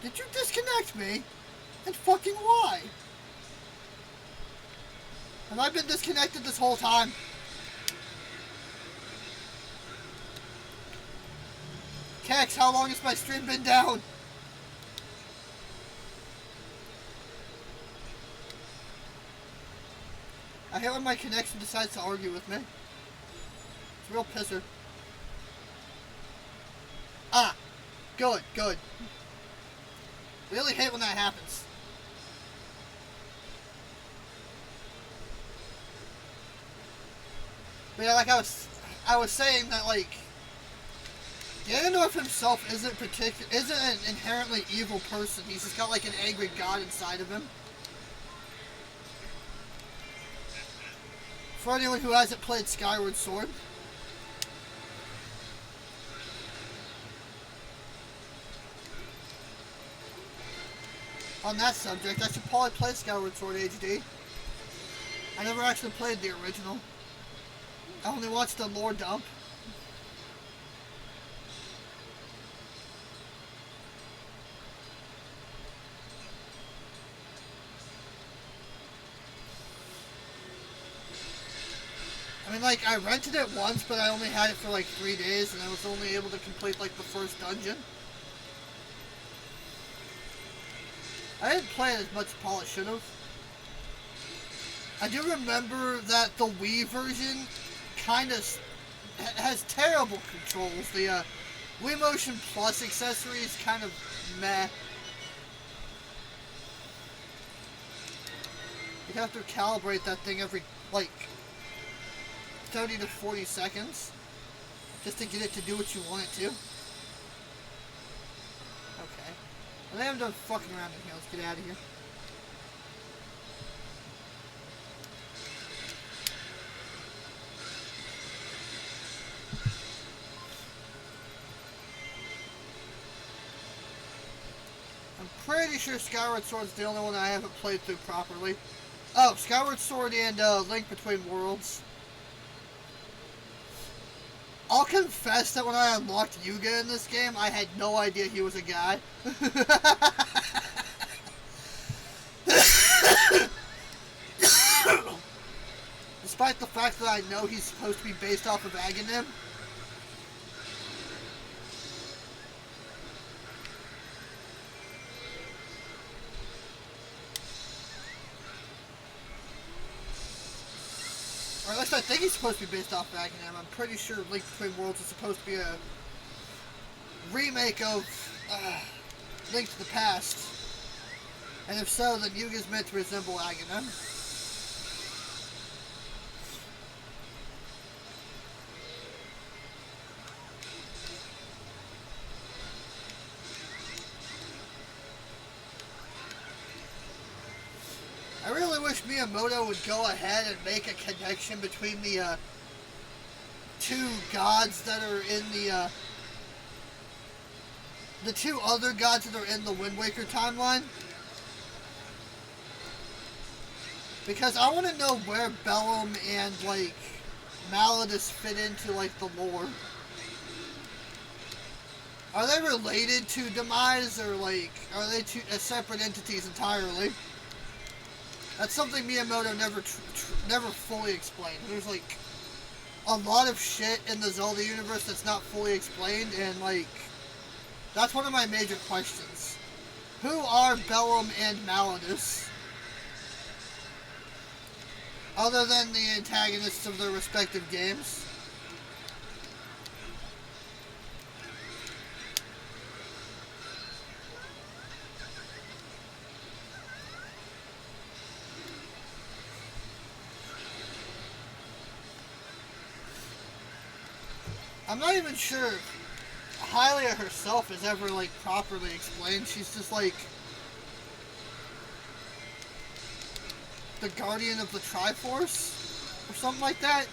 Did you disconnect me? And fucking why? Have I been disconnected this whole time? Kex, how long has my stream been down? I hate when my connection decides to argue with me. It's a real pisser. Ah! Good, good. Really hate when that happens. But yeah, like I was saying that, like, Ganondorf himself isn't an inherently evil person. He's just got like an angry god inside of him. For anyone who hasn't played Skyward Sword. On that subject, I should probably play Skyward Sword HD. I never actually played the original. I only watched the lore dump. I mean, like, I rented it once, but I only had it for like 3 days, and I was only able to complete like the first dungeon. I didn't play it as much as probably should have. I do remember that the Wii version kind of has terrible controls. The Wii Motion Plus accessory is kind of meh. You have to calibrate that thing every, like, 30 to 40 seconds just to get it to do what you want it to. Okay. Well, they haven't done fucking around in here. Let's get out of here. I'm pretty sure Skyward Sword's the only one I haven't played through properly. Oh, Skyward Sword and Link Between Worlds. I'll confess that when I unlocked Yuga in this game, I had no idea he was a guy. Despite the fact that I know he's supposed to be based off of Aghanim. Or at least I think he's supposed to be based off of Aghanim. I'm pretty sure Link Between Worlds is supposed to be a remake of Link to the Past. And if so, then Yuga's meant to resemble Aghanim. I really wish Miyamoto would go ahead and make a connection between the two gods that are in the two other gods that are in the Wind Waker timeline. Because I want to know where Bellum and, like, Malladus fit into, like, the lore. Are they related to Demise, or, like, are they two separate entities entirely? That's something Miyamoto never fully explained. There's, like, a lot of shit in the Zelda universe that's not fully explained, and, like, that's one of my major questions. Who are Bellum and Malladus? Other than the antagonists of their respective games. I'm not even sure if Hylia herself is ever, like, properly explained. She's just, like, the guardian of the Triforce? Or something like that?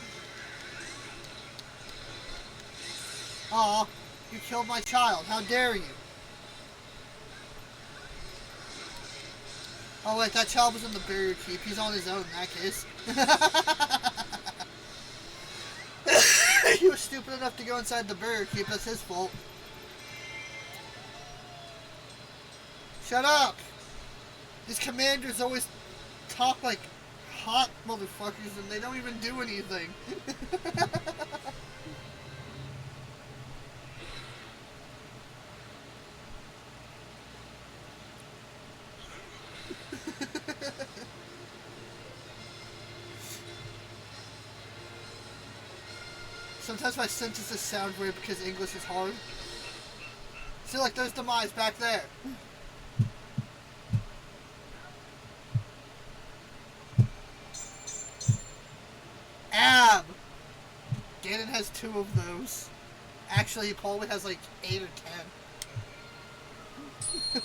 Aw, you killed my child. How dare you? Oh wait, that child was in the barrier keep. He's on his own in that case. He was stupid enough to go inside the barrier keep. That's his fault. Shut up! These commanders always talk like hot motherfuckers and they don't even do anything. Sometimes my sentences sound weird because English is hard. See, like, there's Demise back there. Ab! Ganon has 2 of those. Actually, he probably has like 8 or 10.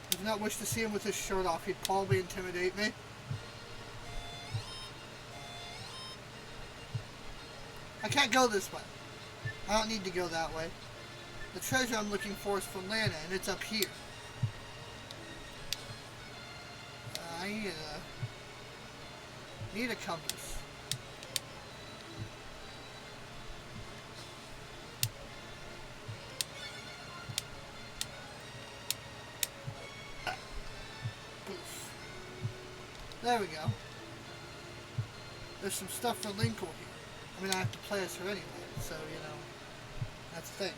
I do not wish to see him with his shirt off. He'd probably intimidate me. I can't go this way. I don't need to go that way. The treasure I'm looking for is from Lana, and it's up here. I need a compass. Poof. There we go. There's some stuff for Linkle here. I mean, I have to play as her anyway, so, you know, that's the thing.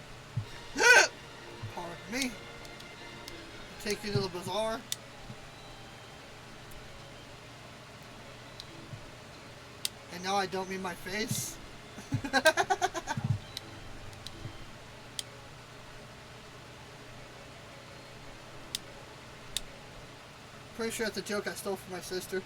Pardon me. I'll take you to the bazaar. And now I don't mean my face. Pretty sure that's a joke I stole from my sister.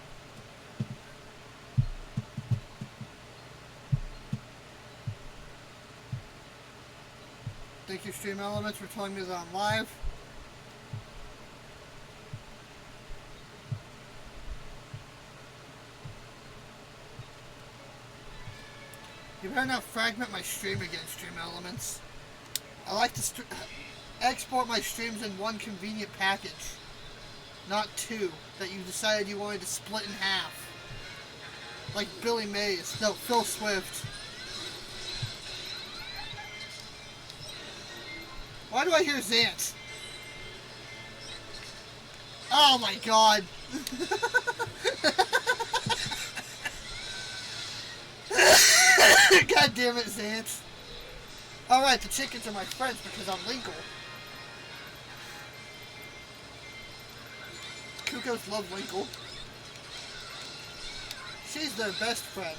Thank you, Stream Elements, for telling me that I'm live. You better not fragment my stream again, Stream Elements. I like to export my streams in one convenient package, not 2 that you decided you wanted to split in half. Like Billy Mays. No, Phil Swift. Why do I hear Zant? Oh my god. God damn it, Zant. Alright, the chickens are my friends because I'm legal. Cuckoos love Winkle. She's their best friend.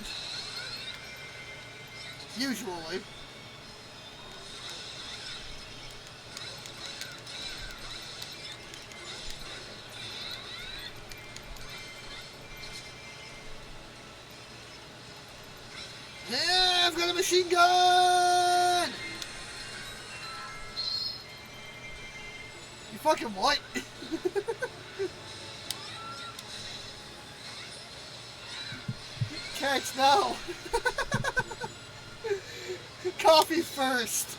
Usually. Yeah, I've got a machine gun! You fucking what? Carrots, no! Coffee first!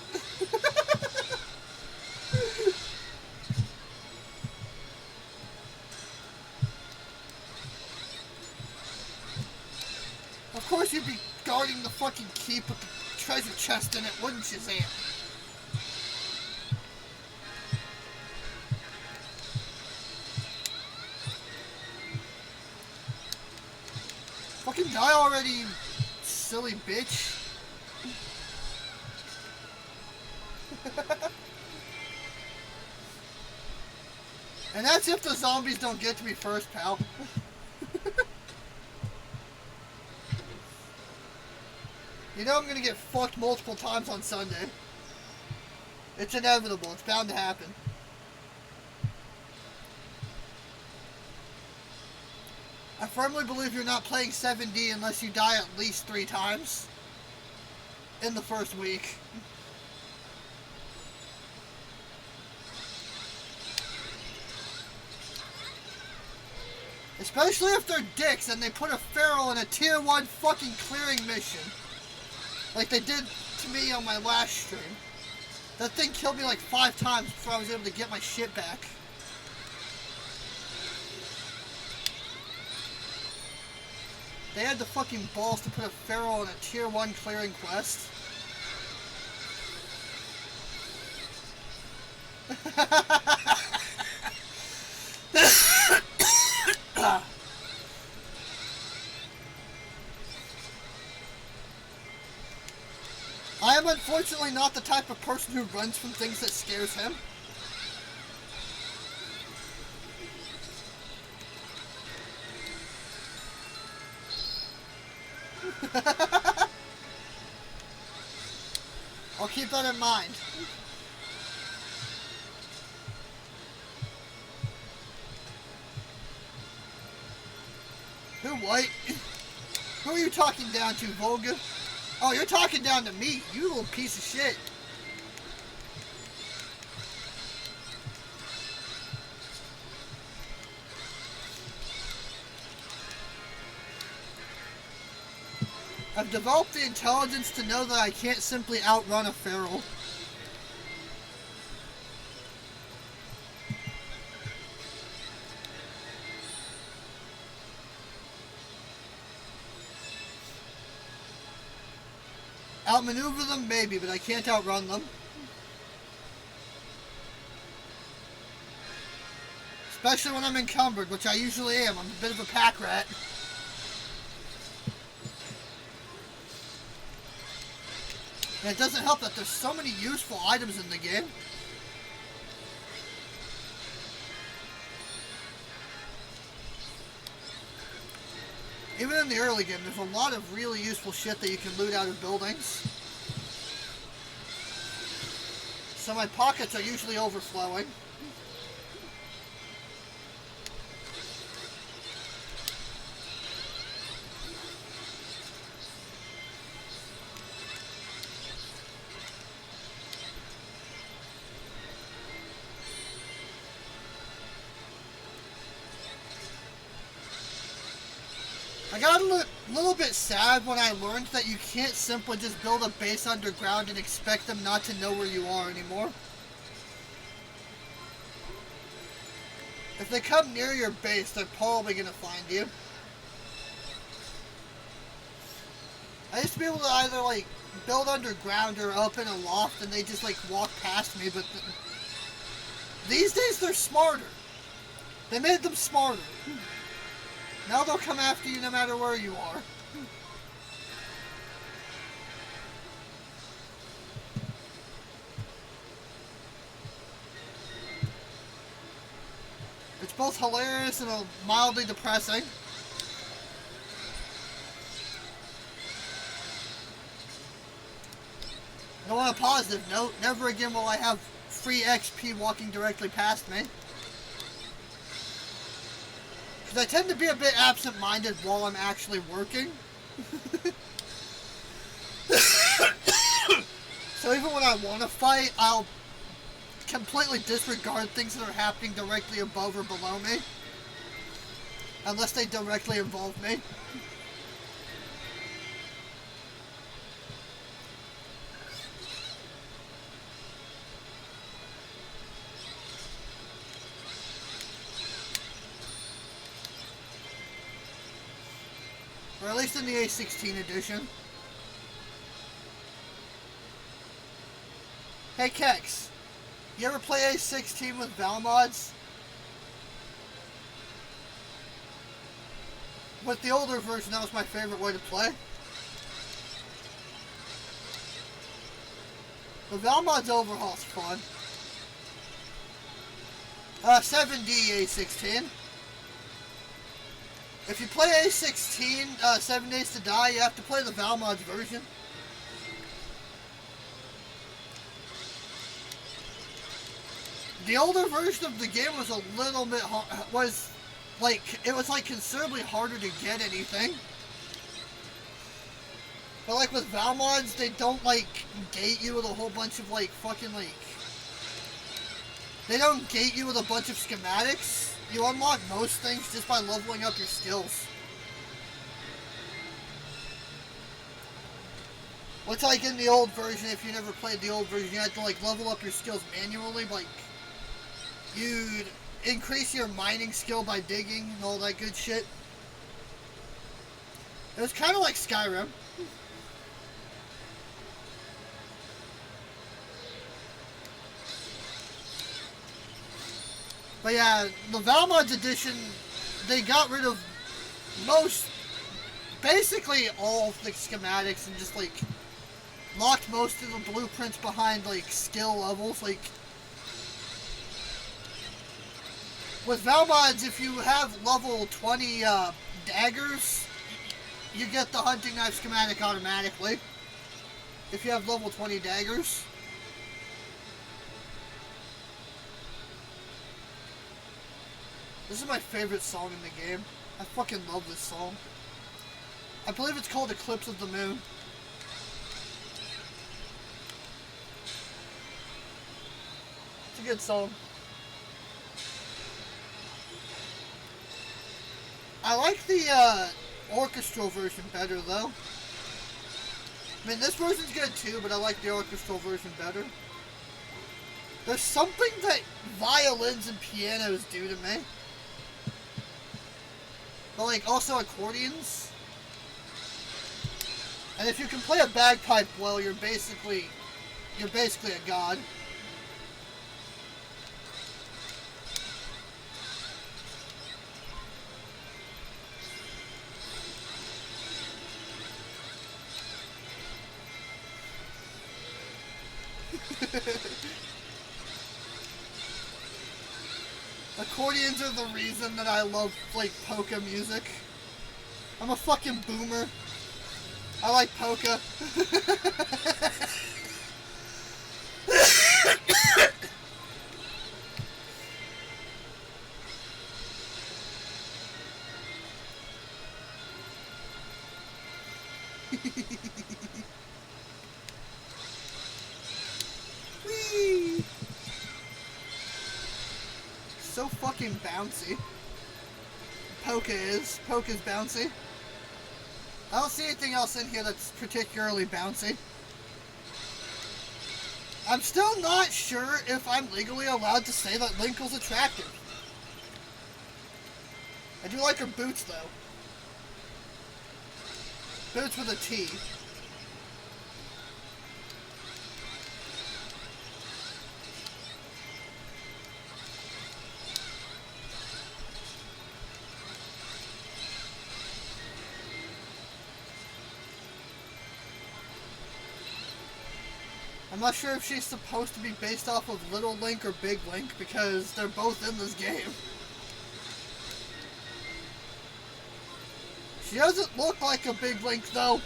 Of course you'd be guarding the fucking keep with the treasure chest in it, wouldn't you, Zan? Fucking die already, you silly bitch. And that's if the zombies don't get to me first, pal. You know I'm gonna get fucked multiple times on Sunday. It's inevitable. It's bound to happen. I firmly believe you're not playing 7D unless you die at least 3 times in the first week. Especially if they're dicks and they put a feral in a tier 1 fucking clearing mission. Like they did to me on my last stream. That thing killed me like 5 times before I was able to get my shit back. They had the fucking balls to put a feral on a tier 1 clearing quest. I am unfortunately not the type of person who runs from things that scares him. I'll keep that in mind. Who, what? Who are you talking down to, Volga? Oh, you're talking down to me, you little piece of shit. I've developed the intelligence to know that I can't simply outrun a feral. Outmaneuver them, maybe, but I can't outrun them. Especially when I'm encumbered, which I usually am. I'm a bit of a pack rat. And it doesn't help that there's so many useful items in the game. Even in the early game, there's a lot of really useful shit that you can loot out of buildings. So my pockets are usually overflowing. I got a little bit sad when I learned that you can't simply just build a base underground and expect them not to know where you are anymore. If they come near your base, they're probably going to find you. I used to be able to either, like, build underground or up in a loft and they just, like, walk past me, but these days they're smarter. They made them smarter. Now they'll come after you no matter where you are. It's both hilarious and mildly depressing. And on a positive note, never again will I have free XP walking directly past me. Because I tend to be a bit absent-minded while I'm actually working. So even when I want to fight, I'll completely disregard things that are happening directly above or below me. Unless they directly involve me. Or at least in the A16 edition. Hey Kex, you ever play A16 with Val mods? With the older version, that was my favorite way to play. The Val mods overhaul's fun. 7D A16. If you play A16, 7 Days to Die, you have to play the Val mods version. The older version of the game was a little bit it was like considerably harder to get anything. But like with Val mods, they don't like gate you with a whole bunch of like fucking like... They don't gate you with a bunch of schematics. You unlock most things just by leveling up your skills. What's like in the old version, if you never played the old version, you had to like level up your skills manually, like you'd increase your mining skill by digging and all that good shit. It was kind of like Skyrim. But yeah, the Valmod's edition, they got rid of basically all of the schematics and just like locked most of the blueprints behind like skill levels. Like with Valmods, if you have level 20 daggers, you get the hunting knife schematic automatically. If you have level 20 daggers. This is my favorite song in the game. I fucking love this song. I believe it's called Eclipse of the Moon. It's a good song. I like the orchestral version better though. I mean, this version's good too, but I like the orchestral version better. There's something that violins and pianos do to me. But like also accordions. And if you can play a bagpipe well, you're basically a god. Accordions are the reason that I love, like, polka music. I'm a fucking boomer. I like polka. Whee! So fucking bouncy. Polka's bouncy. I don't see anything else in here that's particularly bouncy. I'm still not sure if I'm legally allowed to say that Linkle's attractive. I do like her boots though. Boots with a T. I'm not sure if she's supposed to be based off of Little Link or Big Link because they're both in this game. She doesn't look like a Big Link though.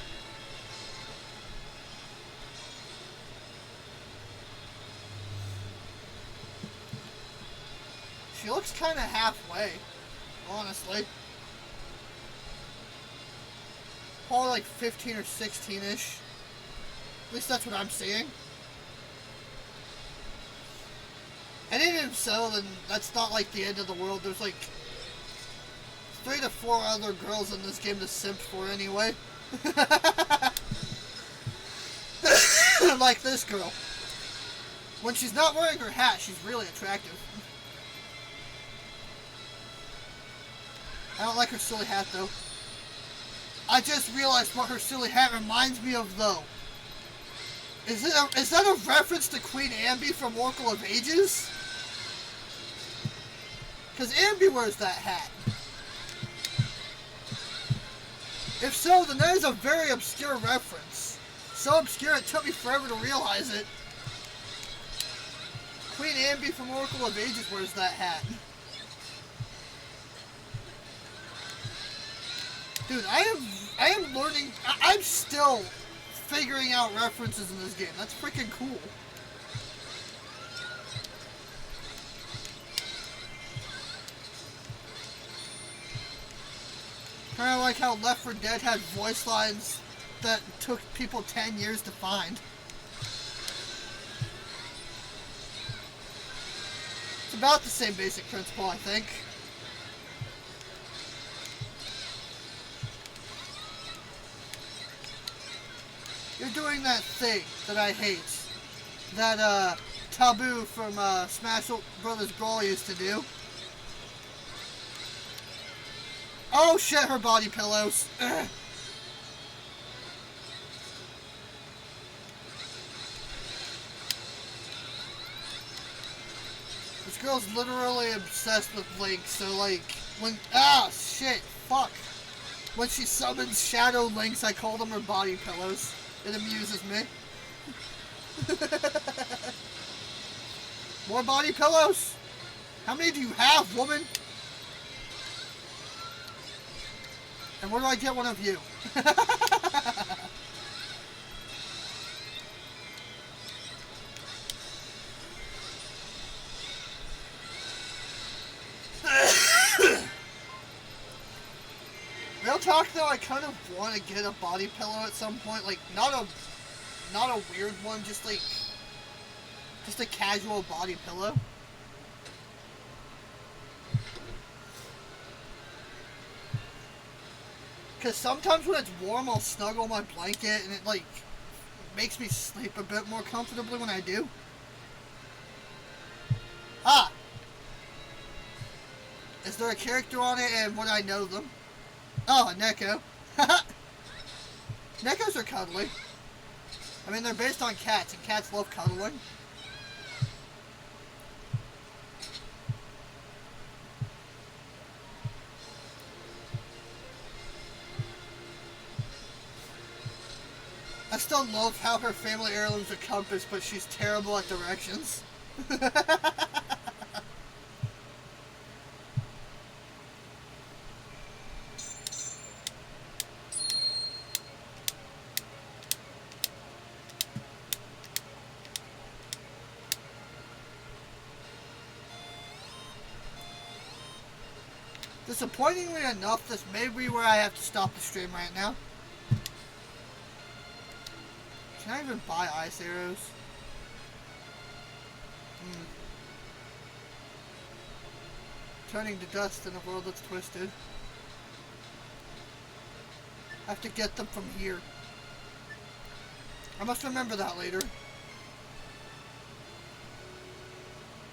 She looks kind of halfway, honestly. Probably like 15 or 16-ish. At least that's what I'm seeing. And even so, then that's not like the end of the world. There's like 3 to 4 other girls in this game to simp for anyway. Like this girl. When she's not wearing her hat, she's really attractive. I don't like her silly hat though. I just realized what her silly hat reminds me of though. Is that a reference to Queen Ambi from Oracle of Ages? Because Ambi wears that hat. If so, then that is a very obscure reference. So obscure it took me forever to realize it. Queen Ambi from Oracle of Ages wears that hat. Dude, I am learning. I'm still figuring out references in this game. That's freaking cool. Kind of like how Left 4 Dead had voice lines that took people 10 years to find. It's about the same basic principle, I think. You're doing that thing that I hate. That, Taboo from, Smash Brothers Brawl used to do. Oh shit, her body pillows. Ugh. This girl's literally obsessed with Link, so like, when, ah, shit, fuck. When she summons Shadow Links, I call them her body pillows. It amuses me. More body pillows? How many do you have, woman? And where do I get one of you? Real talk though, I kind of want to get a body pillow at some point. Like, not a weird one, just a casual body pillow. Because sometimes when it's warm, I'll snuggle my blanket and it like makes me sleep a bit more comfortably when I do. Ah! Is there a character on it and would I know them? Oh, a Neko. Nekos are cuddly. I mean, they're based on cats, and cats love cuddling. I still love how her family heirloom's a compass, but she's terrible at directions. Disappointingly enough, this may be where I have to stop the stream right now. Can I even buy ice arrows? Turning to dust in a world that's twisted. I have to get them from here. I must remember that later.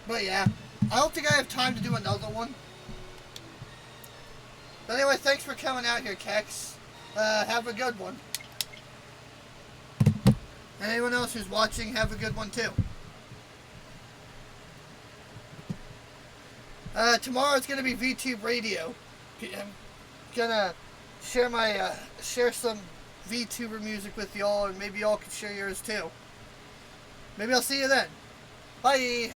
But yeah, I don't think I have time to do another one. But anyway, thanks for coming out here, Kex. Have a good one. And anyone else who's watching, have a good one too. Tomorrow's gonna be VTube Radio. I'm gonna share some VTuber music with y'all, and maybe y'all can share yours too. Maybe I'll see you then. Bye!